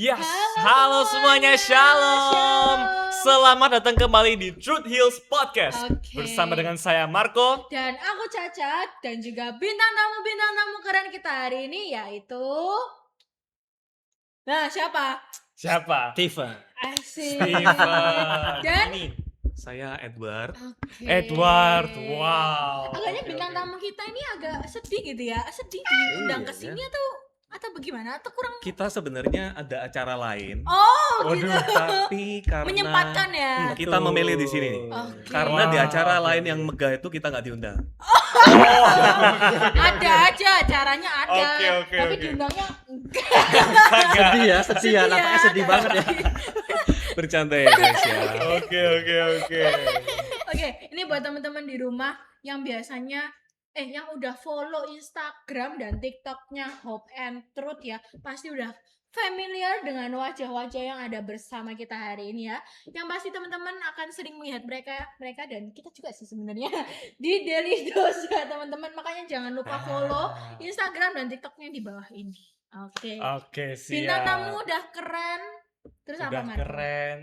Yes, Halo halo semuanya, shalom. Selamat datang kembali di Truth Heals Podcast. Oke. Bersama dengan saya Marco. Dan aku Caca dan juga bintang tamu keren kita hari ini yaitu siapa? Siapa? Tifa. Asik. Steven. Dan Ini saya Edward. Oke. Edward, wow. Agaknya Oke, bintang oke. tamu kita ini agak sedih gitu ya. Sedih diundang ke sini atau bagaimana? Atau kurang Kita sebenarnya ada acara lain, gitu. tapi karena Menyempatkan ya. kita memilih di sini. Oke. Karena di Wow. acara lain yang megah itu kita nggak diundang. Ada aja caranya ada. Oke, Tapi oke. diundangnya Sedih ya, sedih ya, anaknya sedih banget ya. Bercanda ya guys ya. Oke. Oke, ini buat teman-teman di rumah yang biasanya yang udah follow Instagram dan TikToknya Hope and Truth ya, pasti udah familiar dengan wajah-wajah yang ada bersama kita hari ini ya. Yang pasti teman-teman akan sering melihat mereka dan kita juga sih sebenarnya di Daily Dose ya teman-teman. Makanya jangan lupa follow Instagram dan TikToknya di bawah ini. Oke. Oke, siap. Bintang tamu udah keren. Terus apa Udah Marco? keren.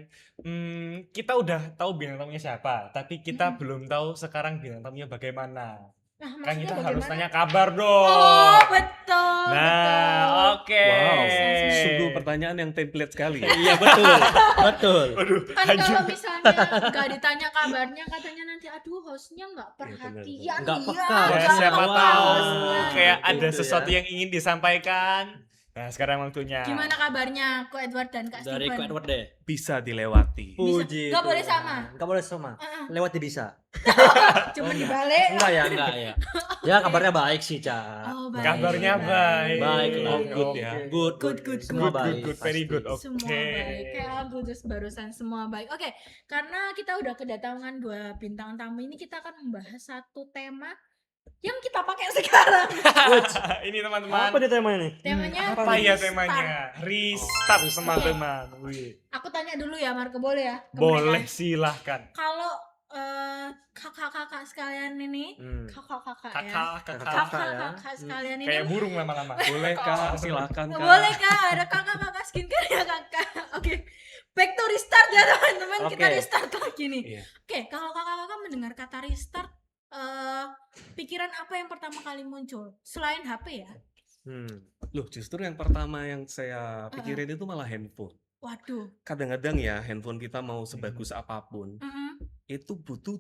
Kita udah tahu bintang tamunya siapa, tapi kita belum tahu sekarang bintang tamunya bagaimana. Nah, Kan maksudnya kita harus bagaimana? tanya kabar dong. Oh, betul. Nah, oke. Wow, Sungguh sungguh pertanyaan yang template sekali. Iya betul. Waduh, Kan Haju. kalau misalnya nggak ditanya kabarnya, katanya nanti aduh hostnya nggak perhatian, Nggak iya, peka. Ya, nggak siapa peka tahu hostnya. kayak ada Gitu ya. sesuatu yang ingin disampaikan. Nah, sekarang waktunya. Gimana kabarnya Ko Edward dan Kak Dari Steven? Ko Edward deh. Bisa dilewati. Puji. Nggak Tuhan. boleh sama? Nggak boleh sama. Lewat bisa. Cuma dibalik. Enggak ya. Ya kabarnya baik sih, Ca. Oh, baik. Kabarnya baik. Baik lah. Oh, good ya. Good. Semua baik. Good, very good. Oke. Semua baik. Kayak aku terus barusan semua baik. Oke, karena kita udah kedatangan 2 bintang tamu ini, kita akan membahas satu tema yang kita pakai sekarang. Ini teman-teman. Apa nih temanya nih? Temanya Apa ya restart. temanya? Restart, teman-teman. Wih. Aku tanya dulu ya Marco, boleh ya? Ke Boleh, mereka? silahkan. Kalau kakak-kakak sekalian ini, kakak-kakak ya. Kakak. Kakak-kakak sekalian ini. Kayak burung lama-lama. Boleh kak, silakan kak. Boleh Kak, ada kakak-kakak skincare ya Kakak. Oke. Back to restart ya teman-teman. Kita Oke. restart lagi nih. Iya. Oke, kalau kakak-kakak mendengar kata restart, pikiran apa yang pertama kali muncul selain HP ya? Loh, justru yang pertama yang saya pikirin itu malah handphone. Waduh. Kadang-kadang ya handphone kita mau sebagus apapun, itu butuh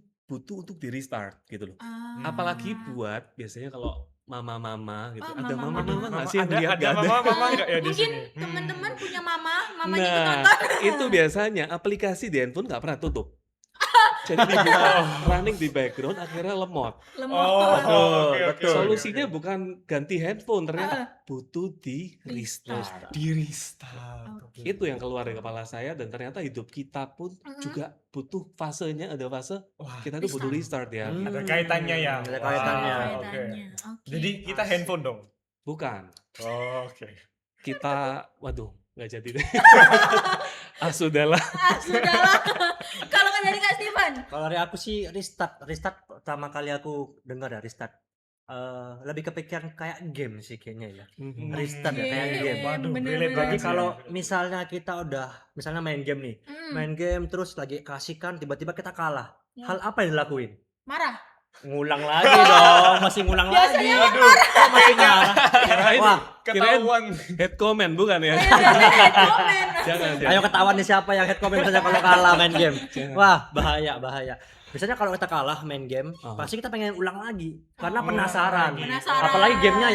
untuk di restart gitu loh. Apalagi buat biasanya kalau mama-mama gitu. Oh, ada mama-mama. mama-mama nggak sih yang lihat? ada Nggak mama nggak ya di Mungkin sini? teman-teman punya mamanya itu Nah, nonton. itu biasanya aplikasi di handphone nggak pernah tutup. Jadi dibuka running di background akhirnya lemot. Lemot. Oh, oke. Solusinya bukan ganti handphone, ternyata butuh di Restart. restart. Di restart. Oke. Itu yang keluar dari kepala saya dan ternyata hidup kita pun juga butuh fasenya, ada fase Wah, kita tuh butuh restart ya. ada kaitannya ya. Ada Wah, kaitannya. oke. Kaitannya. Oke. Jadi kita handphone dong. Bukan. Oh, oke. Kita waduh, nggak jadi deh. Sudahlah. Sudahlah. Kalau kan dari Kak Steven. Kalau dari aku sih restart pertama kali aku dengar ya restart. Lebih kepikiran kayak game sih kayaknya ya. Restart ya kayak game. Waduh, Bener, relate bener. Jadi banget sih. kalau misalnya kita udah misalnya main game nih, main game terus lagi kasihkan tiba-tiba kita kalah. Ya. Hal apa yang dilakuin? Marah. Ngulang lagi dong, masih ngulang lagi. Biasanya Aduh, Masih marah. Kirain, Wah, ketahuan. head comment bukan ya? Biasanya komen. Jangan, ayo ketahuan nih siapa yang head comment misalnya kalau kalah main game. Jangan. Wah, bahaya. Biasanya kalau kita kalah main game, Oh. pasti kita pengen ulang lagi karena Oh, penasaran. penasaran. Apalagi gamenya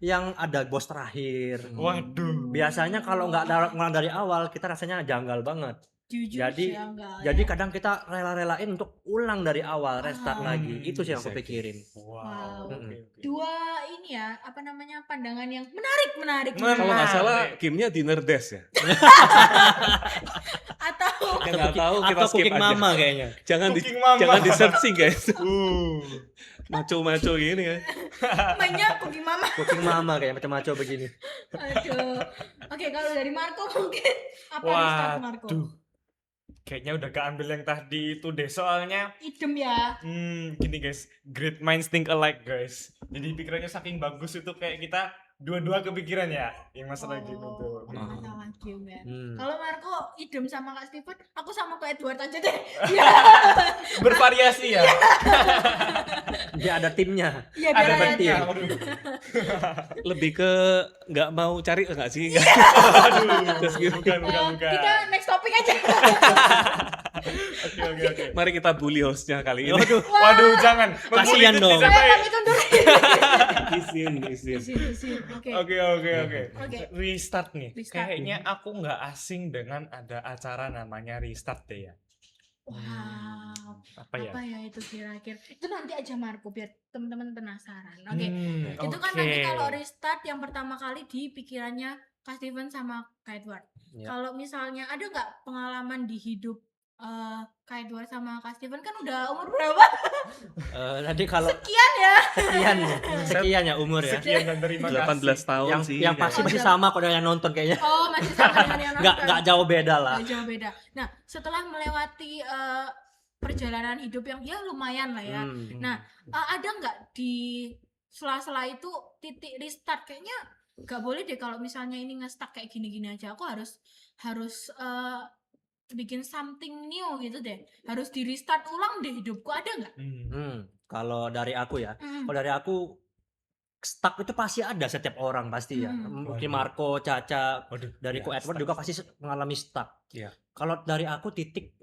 yang ada bos terakhir. Waduh. Biasanya kalau nggak ngulang dari awal, kita rasanya janggal banget. Jujur Jadi- sih enggak. Jadi kadang kita rela-relain untuk ulang dari awal, restart lagi. Itu sih yang aku Exactly. pikirin. Wow. Wow. oke. Dua ini ya, apa namanya, pandangan yang menarik. Kalau nggak salah gamenya Dinner Dash ya. Atau Yang nggak tahu kita Atau skip Cooking aja. Mama kayaknya. Jangan di Cooking Mama. jangan di searching guys. Uh. Maco-maco gini ya. banyak Cooking Mama. Cooking Mama kayak macam-macam begini. Aduh. Oke, kalau dari Marco mungkin apa restart Marco? Waduh. Kayaknya udah keambil yang tadi itu deh, soalnya Idem ya. gini guys, great minds think alike guys. Jadi pikirannya saking bagus itu kayak kita dua-dua kepikiran ya yang masalah game itu. Masalah game ya. kok idem sama Kak Steven, aku sama Kak Edward aja deh. Ya. Bervariasi ya. Dia ada timnya. Ya Ada biar aja. bantunya. Waduh. Lebih ke nggak mau cari nggak sih? Terus gitu. Bukan. Kita next topik aja. Oke. Mari kita bully hostnya kali ini. Waduh, jangan. Kasihan Membuli itu dong. tidak Saya baik. pamit undur. Isin. Oke. Oke. Oke. Restart nih. Restart. Kayaknya aku nggak asing dengan ada acara namanya restart deh ya. Wow. Apa ya? Apa ya itu kira-kira? Itu nanti aja Marco biar teman-teman penasaran. Oke. Itu kan Oke. nanti kalau restart yang pertama kali di pikirannya Kak Steven sama Kak Edward. Ya. Kalau misalnya ada nggak pengalaman di hidup Kak Edward sama Kak Steven kan udah umur berapa? Nanti kalau Sekian ya. sekian ya umur ya. Sekian dan terima 18 kasih. tahun Yang sih. yang pasti masih sama kok dengan yang nonton kayaknya. Oh masih sama dengan yang nonton. Nggak jauh beda lah. Nggak jauh beda. Nah setelah melewati perjalanan hidup yang ya lumayan lah ya. Nah ada nggak di sela-sela itu titik restart kayaknya nggak boleh deh kalau misalnya ini nge-stuck kayak gini-gini aja. Aku harus bikin something new gitu deh. Harus di restart ulang deh hidupku, ada nggak? Kalau dari aku ya, kalau dari aku stuck itu pasti ada setiap orang pasti ya. Mungkin Marco, Caca, Waduh, dari ya, Ko Edward stuck. juga pasti mengalami stuck. Iya. Kalau dari aku titik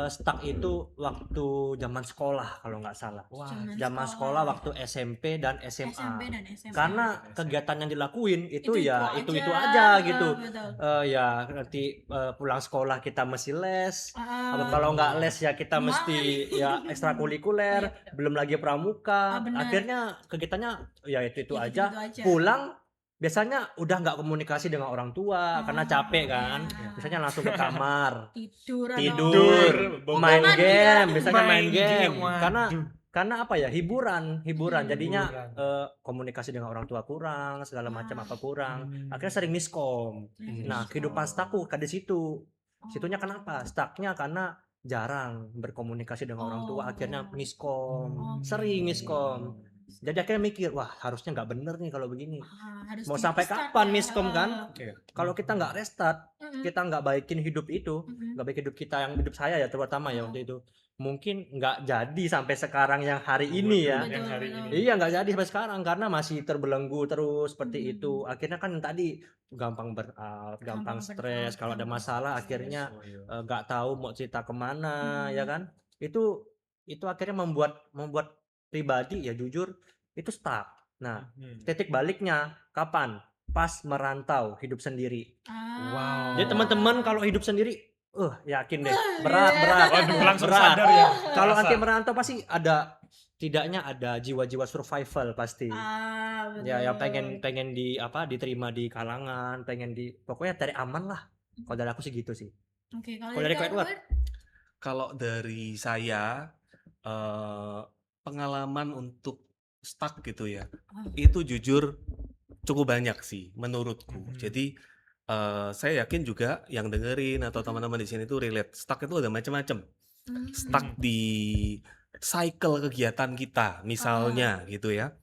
stuck itu waktu zaman sekolah kalau nggak salah. Wah, Zaman sekolah waktu SMP dan SMA. SMP dan SMA. Karena kegiatan yang dilakuin itu Itu aja gitu. Betul. Ya nanti pulang sekolah kita mesti les. Ah, Kalau nggak les ya kita Main. mesti ya ekstrakurikuler, belum lagi pramuka. benar. Akhirnya kegiatannya ya itu Gitu-gitu aja. aja. Pulang biasanya udah nggak komunikasi dengan orang tua karena capek kan. iya. Biasanya langsung ke kamar, tidur, tidur, Bohong. main Bohongan game, juga. biasanya main Main game. game, waduh. Karena apa ya hiburan. Jadinya Hiburan. komunikasi dengan orang tua kurang, segala macam apa kurang. Hmm. Akhirnya sering miskom. Nah, kehidupan stuckku di situ. Oh. Situnya kenapa? Stucknya karena jarang berkomunikasi dengan orang tua, akhirnya miskom. Sering miskom. Jadi akhirnya mikir, wah harusnya nggak bener nih kalau begini. Harus Mau di sampai restart kapan ya. miskom kan? Iya. Kalau kita nggak restart, kita nggak baikin hidup itu, Mm-mm. nggak baik hidup kita, yang hidup saya ya terutama ya waktu itu, mungkin nggak jadi sampai sekarang yang hari ini ya. Yang hari Betul. ini. Iya nggak jadi sampai sekarang karena masih terbelenggu terus seperti Hmm. itu. Akhirnya kan tadi gampang burnout, gampang stres. burnout, Kalau ada gampang masalah stres. akhirnya Oh, iya. nggak tahu mau cerita kemana, Hmm. ya kan? Itu akhirnya membuat pribadi ya jujur itu stuck. Nah, titik baliknya kapan? Pas merantau hidup sendiri. Wow. Jadi teman-teman kalau hidup sendiri, yakin deh iya. berat. Waduh, langsung berat. sadar ya. Kalau Rasa. nanti merantau pasti tidaknya ada jiwa-jiwa survival pasti. Betul. Ya yang pengen diterima di kalangan, pokoknya cari aman lah. Kalau dari aku sih gitu sih. Oke, kalau Kalau dari Kak Edward? Kalau dari saya pengalaman untuk stuck gitu ya, itu jujur cukup banyak sih menurutku. Jadi saya yakin juga yang dengerin atau teman-teman di sini tuh relate. Stuck itu ada macam-macam. Stuck di cycle kegiatan kita, misalnya gitu ya.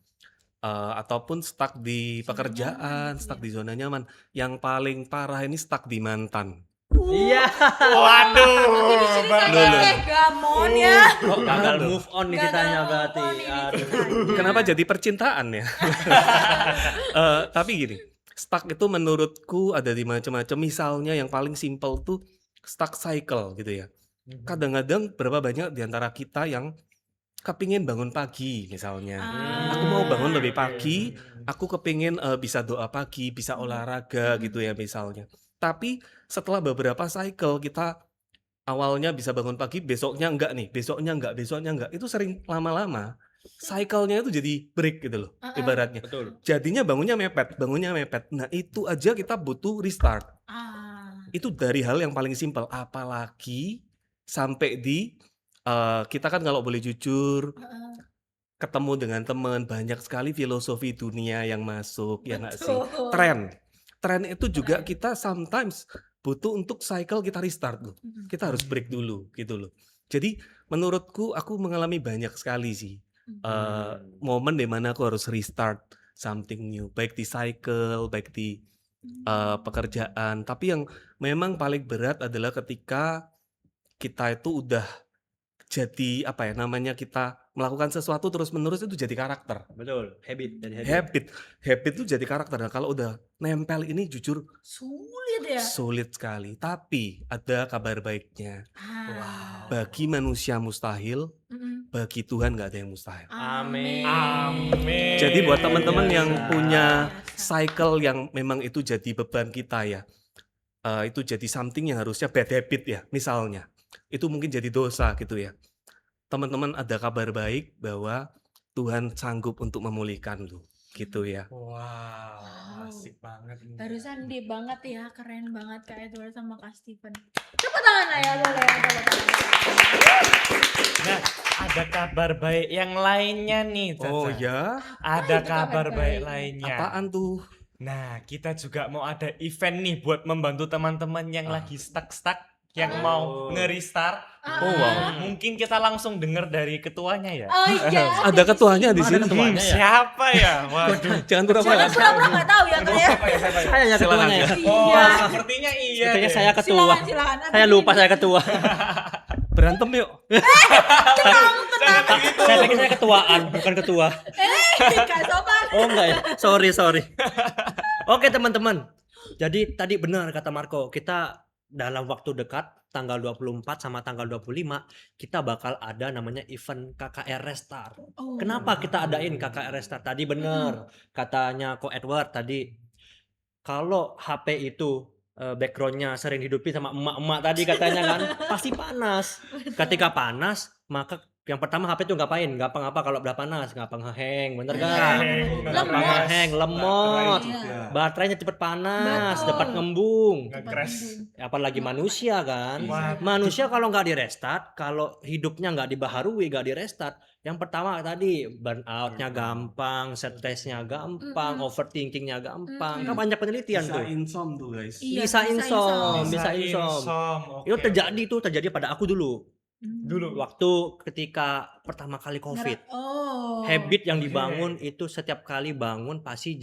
Ataupun stuck di Zona pekerjaan, nyaman gitu stuck ya. di zona nyaman. Yang paling parah ini stuck di mantan. Iya. Waduh. Tapi di sini Bang. saya gamon ya. Kok gagal Aduh. move on nih Gagal ditanya move berarti. on ini Aduh. ceritanya. Kenapa jadi percintaan ya? Tapi gini, stuck itu menurutku ada di macam-macam. Misalnya yang paling simple tuh stuck cycle gitu ya. Kadang-kadang berapa banyak di antara kita yang kepingin bangun pagi misalnya. Aku mau bangun lebih pagi, aku kepingin bisa doa pagi, bisa olahraga gitu ya misalnya. Tapi setelah beberapa cycle kita awalnya bisa bangun pagi, besoknya enggak nih, besoknya enggak. Itu sering lama-lama cycle-nya itu jadi break gitu loh ibaratnya. Betul. Jadinya bangunnya mepet. Nah, itu aja kita butuh restart. Itu dari hal yang paling simpel, apalagi sampai di kita kan kalau boleh jujur ketemu dengan teman, banyak sekali filosofi dunia yang masuk, ya nggak sih? Tren itu juga kita sometimes butuh untuk cycle kita restart loh. Kita harus break dulu gitu loh. Jadi menurutku aku mengalami banyak sekali sih momen di mana aku harus restart something new, baik di cycle, baik di pekerjaan. Tapi yang memang paling berat adalah ketika kita itu udah jadi apa ya namanya, kita melakukan sesuatu terus-menerus itu jadi karakter. Betul, habit dari habit. Habit itu jadi karakter. Nah, kalau udah nempel ini jujur Sulit ya. sulit sekali. Tapi ada kabar baiknya. Ah. Bagi manusia mustahil, Mm-mm. bagi Tuhan nggak ada yang mustahil. Amin. Amin. Jadi buat teman-teman Biasa. yang punya Biasa. cycle yang memang itu jadi beban kita ya, itu jadi something yang harusnya bad habit ya, misalnya, itu mungkin jadi dosa gitu ya. Teman-teman ada kabar baik bahwa Tuhan sanggup untuk memulihkan lu, gitu ya. Wow, asik banget ini. Barusan deep banget ya, keren banget Kak Edward sama Kak Steven. Tepuk tangan lah ya, boleh tepuk tangan. Nah, ada kabar baik yang lainnya nih, Caca. Oh ya, Ada Itu kabar kabar baik baik. lainnya. apaan tuh? Nah, kita juga mau ada event nih buat membantu teman-teman yang lagi stuck-stuck, yang mau nge-restart. Oh wow. Mungkin kita langsung denger dari ketuanya ya. Oh iya. Ada ketuanya di Emang ada sini. ketuanya? ya? Siapa ya? Waduh. Jangan pura-pura. Jangan pura-pura nggak tahu ya Kak ya. Siapa ya? Siapa ya? Saya ya Silakan, ketuanya ya. Oh, Iya. sepertinya iya. Sepertinya deh. saya ketua. Silakan silakan. Saya lupa saya ketua. Berantem yuk. Saya pikir saya ketuaan, bukan ketua. Kak sopan. Oh enggak ya, sorry. Oke teman-teman, jadi tadi benar kata Marco, kita dalam waktu dekat tanggal 24 sama tanggal 25 kita bakal ada namanya event KKR Restart. Oh. Kenapa kita adain KKR Restart? Tadi benar katanya Ko Edward tadi, kalau HP itu backgroundnya sering hidupi sama emak-emak tadi katanya kan pasti panas. Ketika panas maka yang pertama HP itu ngapain? Gampang apa kalau udah panas? Gampang ngeheng, bener gak? Gampang Lemot. ngeheng, lemot. Iya. Baterainya cepet panas, Betul. dapat ngembung. Nge-crash. Apalagi manusia kan. Wah. Manusia kalau nggak di restart, kalau hidupnya nggak dibaharui, nggak di restart, yang pertama tadi burnoutnya gampang, stresnya gampang, overthinkingnya gampang. Kan banyak penelitian Bisa tuh. insom tuh guys. Iya, Bisa insom. Bisa insom. Oke. Itu terjadi pada aku dulu. Dulu. Waktu ketika pertama kali COVID. Oh. Habit yang dibangun itu setiap kali bangun pasti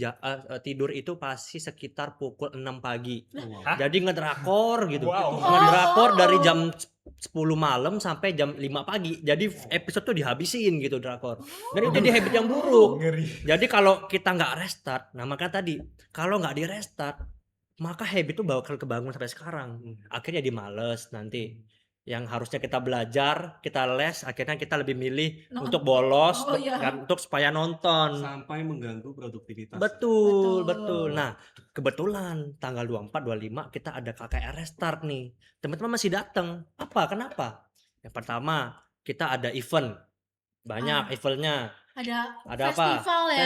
tidur itu pasti sekitar pukul 6 pagi. Hah? Jadi ngedrakor gitu. Wow. Ngedrakor dari jam 10 malam sampai jam 5 pagi. Jadi episode tuh dihabisin gitu drakor. Dan itu jadi habit yang buruk. Ngeri. Jadi kalau kita nggak restart, nah maka tadi kalau nggak di restart, maka habit itu bakal kebangun sampai sekarang. Akhirnya jadi males nanti. Yang harusnya kita belajar, kita les, akhirnya kita lebih milih untuk bolos, Oh, iya. kan, untuk supaya nonton. Sampai mengganggu produktivitas. Betul. Betul, betul. Nah, kebetulan tanggal 24, 25 kita ada KKR Restart nih. Teman-teman masih datang. Apa? Kenapa? Yang pertama, kita ada event. Banyak eventnya. Ada apa? festival ya.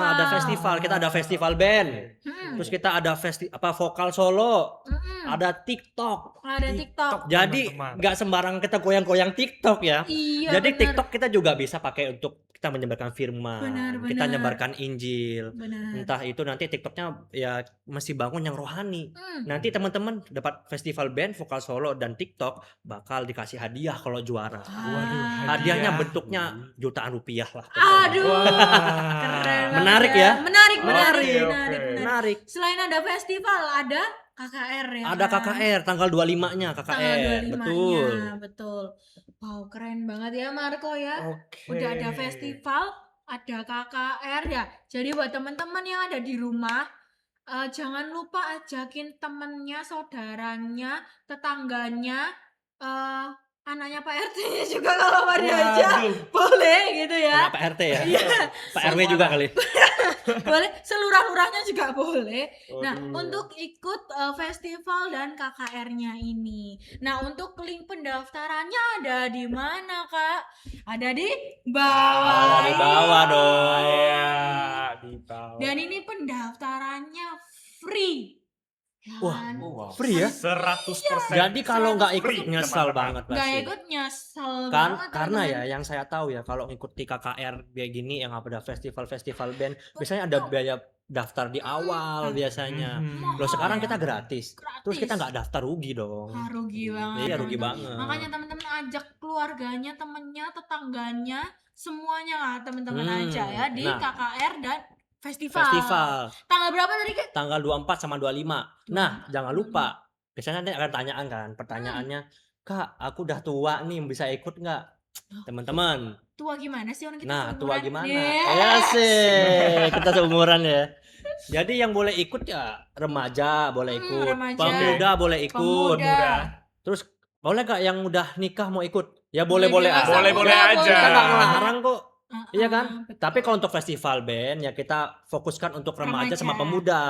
Ada festival. Kita ada festival band. Terus kita ada vokal solo. Ada TikTok. Ada TikTok. Jadi Teman-teman. nggak sembarang kita goyang-goyang TikTok ya. Iya. Jadi bener. TikTok kita juga bisa pakai untuk kita menyebarkan firman, Benar, kita benar. nyebarkan Injil. Benar. Entah itu nanti TikToknya ya masih bangun yang rohani. Hmm. Nanti teman-teman dapat festival band, vokal solo dan TikTok bakal dikasih hadiah kalau juara. Waduh, Hadiahnya hadiah. bentuknya jutaan rupiah lah. Aduh. Wah. Keren banget Menarik ya? Menarik. Oke. Menarik. Selain ada festival, ada KKR ya. Ada kan? KKR tanggal 25-nya KKR. Tanggal 25-nya, Betul. betul. Wow, keren banget ya Marco ya. Oke. Udah ada festival, ada KKR ya. Jadi buat teman-teman yang ada di rumah, jangan lupa ajakin temennya, saudaranya, tetangganya, anaknya Pak RT-nya juga kalau mau diajak. Boleh gitu ya. Anak Pak RT ya. Iya. Pak RW juga kali. Boleh, selurah-lurahnya juga boleh. Nah, Waduh. untuk ikut festival dan KKR-nya ini. Nah, untuk link pendaftarannya ada di mana, Kak? Ada di bawah. Di bawah dong. Ya, di bawah. Dan ini pendaftarannya free. Ya Wah, kan? wow. Free ya? 100%. Jadi kalau nggak ikut Free, nyesel teman-teman. banget Nggak pasti. ikut nyesel Kan banget. karena teman-teman. ya yang saya tahu ya kalau ngikuti KKR kayak gini yang ada festival band biasanya ada biaya daftar di awal biasanya. Mhm. Loh sekarang ya. kita gratis. Terus kita Gratis. nggak daftar rugi dong. Rugi banget. Iya rugi teman-teman. banget. Makanya teman-teman ajak keluarganya, temennya, tetangganya, semuanya lah teman-teman aja ya di Nah. KKR dan festival Tanggal berapa tadi, Kak? tanggal 24 sama 25. Nah, jangan lupa. Biasanya nanti akan tanyaan kan, pertanyaannya, "Kak, aku udah tua nih, bisa ikut nggak?" Teman-teman. Tua gimana sih orang kita Nah, tua seumuran? gimana? Yeah. Ya sih, kita seumuran ya. Jadi yang boleh ikut ya remaja boleh ikut, remaja. pemuda boleh ikut. Pemuda. Terus boleh nggak yang udah nikah mau ikut? Ya boleh-boleh dewasa, aja. Boleh-boleh muda, aja. Kita nggak boleh. ngelarang kok. Iya kan? Betul. Tapi kalau untuk festival band ya kita fokuskan untuk remaja sama Remaja. pemuda.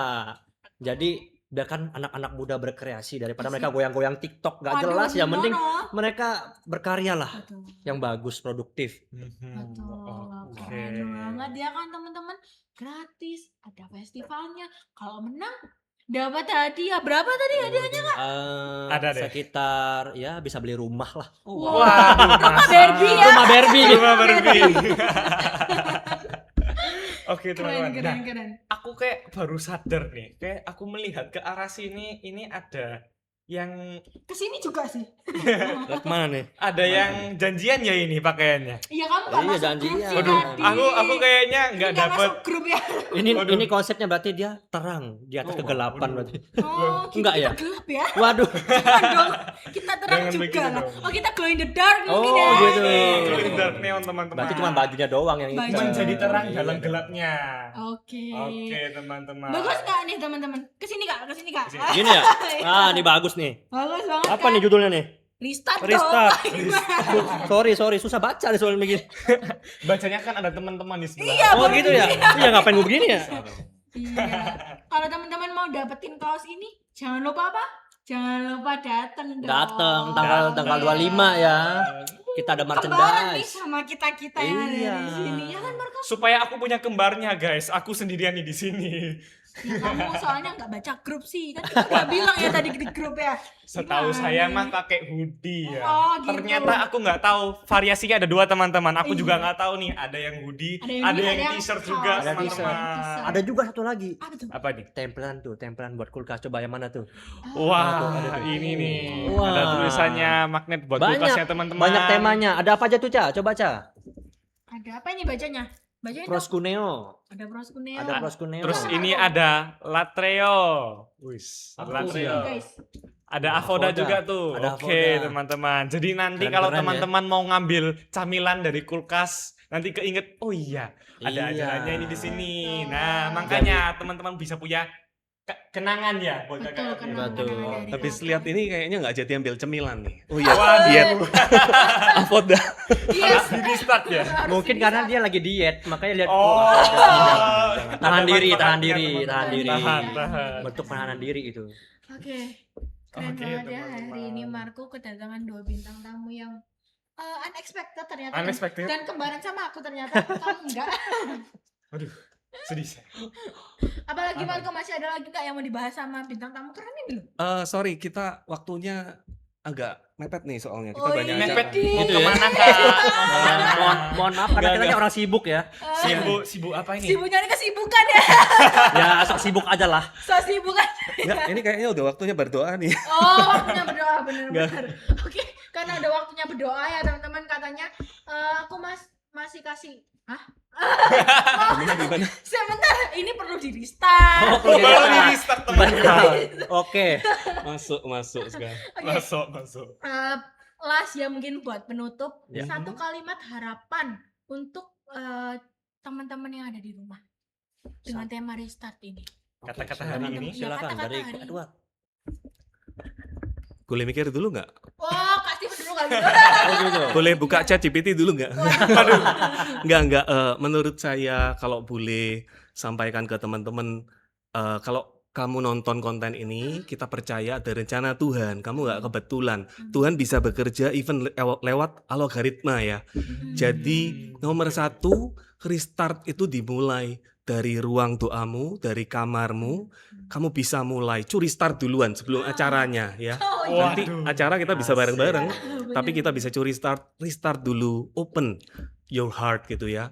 Jadi biarkan anak-anak muda berkreasi daripada mereka goyang-goyang TikTok gak Waduh, jelas. Yang penting gimana? mereka berkarya lah Betul. yang bagus, produktif. Betul. Oke. Keren banget ya kan teman-teman. Gratis, ada festivalnya. Kalau menang dapat hadiah. Berapa tadi hadiahnya? Ada deh. Sekitar ya bisa beli rumah lah. Waduh, Rumah Barbie ya. Rumah Barbie. Rumah Barbie. Oke Keren, teman-teman. keren, Nah, keren. aku kayak baru sadar nih, kayak aku melihat ke arah sini, ini ada yang Kesini juga sih. Lihat mana nih? ada yang janjian ya ini pakaiannya. Iya kamu gak Iya, masuk janjian. grup sih Waduh, tadi. aku kayaknya nggak Nggak dapet. masuk grup ya. Waduh. Ini konsepnya berarti dia terang di atas Oh, kegelapan waduh. berarti. Oh, Enggak ya? kita gelap ya. Waduh. Jangan dong. Kita terang Jangan juga begitu lah. dong. Oh, kita glow in the dark Oh, mungkin ya. gitu. Glow in the dark neon teman-teman. Berarti cuma bajunya doang yang Baju. hitam. menjadi terang Iya. dalam gelapnya. Oke. Oke teman-teman. Bagus nggak nih teman-teman? Kesini kak, kesini kak. Kesini. Gini ya? Ah, ini bagus nih. Bagus banget. Apa kan? nih judulnya nih? Restart. Restart. Dong. Sorry, susah baca nih soalnya begini. Bacanya kan ada teman-teman di sebelah. Iya, Oh gitu ya? Iya ngapain gue begini ya? Iya. Kalau teman-teman mau dapetin kaos ini, jangan lupa apa? Jangan lupa datang dong. Datang tanggal 25 ya. Kita ada Kembaran nih merchandise. sama kita yang ada Iya. di sini. Ya kan Marco? Supaya aku punya kembarnya guys, aku sendirian nih di sini. Ya, kamu soalnya nggak baca grup sih. Kan kita nggak bilang ya tadi di grup ya. Setahu Gimana saya nih? mah pakai hoodie ya. Oh, gitu. Ternyata aku nggak tahu variasinya ada dua teman-teman. Aku juga Iya. nggak tahu nih ada yang hoodie, Ada yang ada hoodie, yang ada yang t-shirt kaos. juga Ada teman-teman. t-shirt. Ada juga satu lagi. Apa tuh? Apa nih? Tempelan buat kulkas. Coba yang mana tuh? Wah, ada tuh. ini nih. Wah. Ada tulisannya magnet buat kulkasnya teman-teman. Banyak temanya. Ada apa aja tuh, Ca? Coba, Ca. Ada apa ini bacanya? Bacanya Proskuneo. ada proskuneo. Ada proskuneo. Terus Apa ini tuh? ada Latreo. Wis, Apa tuh, Latreo. Guys. Ada Avoda Avoda. juga tuh. Ada Oke, Avoda. teman-teman. Jadi nanti Keren-keren kalau ya. teman-teman mau ngambil camilan dari kulkas, nanti keinget, oh iya, ada Iya. acaranya ini di sini. Betul. Nah, makanya teman-teman bisa punya kenangan ya buat Betul, kakak. kenangan Betul. dari Habis kakak. lihat ini kayaknya nggak jadi ambil cemilan nih. Oh iya, Waduh. diet. Avoda. Yes. Harus di start ya. Harus Mungkin bisa. karena dia lagi diet, makanya lihat Oh. jangan. Tahan Ada diri, manfaatnya, tahan diri, teman-teman. tahan diri. Tahan. Bentuk penahanan diri itu. Oke. Keren Oke, banget ya teman-teman. hari ini Marco kedatangan dua bintang tamu yang unexpected ternyata. Unexpected. Dan kembaran sama aku ternyata. Kamu enggak. Aduh, sedih saya. Apalagi Marco masih ada lagi nggak yang mau dibahas sama bintang tamu keren ini loh. Sorry, kita waktunya agak mepet nih soalnya. Kita Oh, banyak iya. Mepet acara. mau Gitu ya? kemana kak? Mohon maaf karena kita ini orang sibuk ya. Sibuk apa ini? Sibuknya ini kesibukan ya. Ya sok sibuk aja lah. So sibuk aja. Nggak, ini kayaknya udah waktunya berdoa nih. Oh, waktunya berdoa bener-bener. Oke, karena udah waktunya berdoa ya teman-teman katanya. Aku masih kasih. Hah? Gimana? Sebentar, ini perlu di restart. Oh, Oh, baru iya. di restart teman-teman. Benar. Oke. Masuk sekarang. Masuk, masuk. Last ya mungkin buat penutup Ya. satu kalimat harapan untuk teman-teman yang ada di rumah dengan tema restart ini. Kata-kata silakan. hari ini. Silakan Kata-kata dari hari ini. Edward. Boleh mikir dulu nggak? Oh, kasih dulu kali gitu. Oh gitu. Boleh buka chat GPT dulu nggak? Nggak. Menurut saya kalau boleh sampaikan ke teman-teman, kalau kamu nonton konten ini, kita percaya ada rencana Tuhan. Kamu nggak kebetulan. Tuhan bisa bekerja even lewat algoritma ya. Jadi nomor satu, restart itu dimulai dari ruang doamu, dari kamarmu. Kamu bisa mulai curi start duluan sebelum acaranya ya. Oh, Nanti Waduh. acara kita bisa Asik. bareng-bareng. Bener. Tapi kita bisa curi restart dulu, open your heart gitu ya.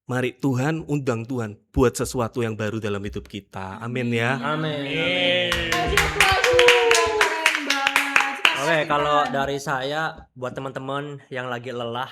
Mari Tuhan, undang Tuhan buat sesuatu yang baru dalam hidup kita. Amin ya. Amin. Kasih aplaus dulu. Keren banget. Oke, kalau dari saya buat teman-teman yang lagi lelah,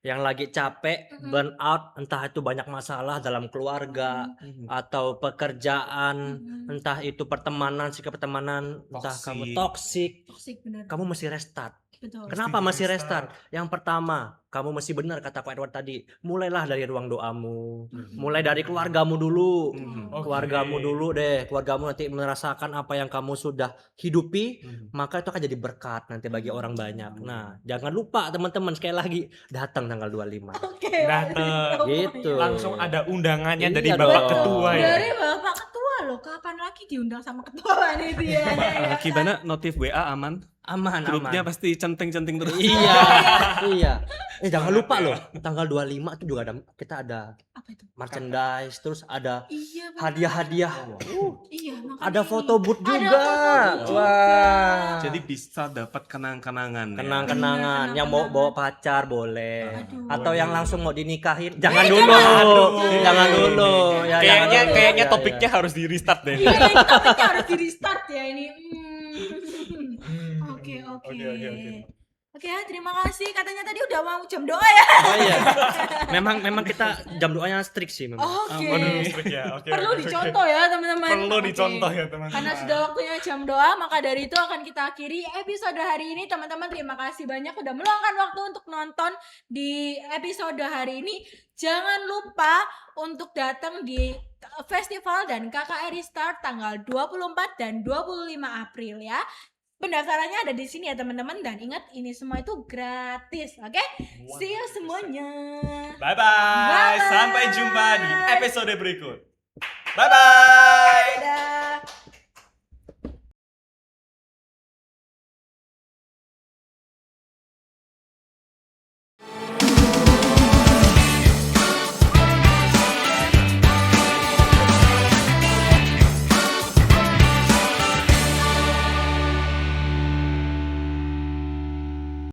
yang lagi capek, Mm-mm. burn out, entah itu banyak masalah dalam keluarga atau pekerjaan, Mm-mm. entah itu pertemanan, sikap pertemanan, entah kamu Toxic. toksik, Toxic bener. kamu mesti restart. Betul. Kenapa Mesti masih di-restart. restart? Yang pertama, kamu mesti benar kata Ko Edward tadi. Mulailah dari ruang doamu. Mulai dari keluargamu dulu. Oke. Keluargamu dulu deh. Keluargamu nanti merasakan apa yang kamu sudah hidupi, maka itu akan jadi berkat nanti bagi orang banyak. Nah, jangan lupa teman-teman, sekali lagi datang tanggal 25. Oke. Dateng. Gitu. Langsung ada undangannya Iya dari dong. Bapak Ketua ya. Dari Bapak Ketua loh, kapan lagi diundang sama ketua nih dia? Gimana notif WA aman? Aman, Grupnya aman. pasti centing-centing terus. Iya, iya. Jangan lupa loh, tanggal 25 itu juga kita ada Apa itu? merchandise, terus ada Iya, bener. hadiah-hadiah. Iya, makanya Ada ini. foto booth Ada juga. foto booth juga. Wah. Jadi bisa dapat kenang-kenangan ya. Kenang-kenangan, Bener, yang mau kenang-kenangan. bawa pacar boleh. Aduh. Atau yang langsung mau dinikahin, jangan Eh, dulu. jangan. Jangan dulu. Ya, Kayaknya jangan dulu. kayaknya Ya, topiknya harus di restart deh. Iya, ini topiknya harus di restart ya ini. Oke, oke. Oke. Oke, terima kasih. Katanya tadi udah mau jam doa ya. Oh iya. Memang kita jam doanya strict sih memang. Oke. Waduh, strict ya. Oke. Perlu oke. dicontoh ya, teman-teman. Perlu Oke. dicontoh ya, teman-teman. Karena sudah waktunya jam doa, maka dari itu akan kita akhiri episode hari ini. Teman-teman, terima kasih banyak udah meluangkan waktu untuk nonton di episode hari ini. Jangan lupa untuk datang di festival dan KKRI Start tanggal 24 dan 25 April ya. Pendaftarannya ada di sini ya teman-teman, dan ingat ini semua itu gratis. Oke? See you semuanya. Bye-bye. Bye-bye. Sampai jumpa di episode berikut. Bye-bye. Dadah.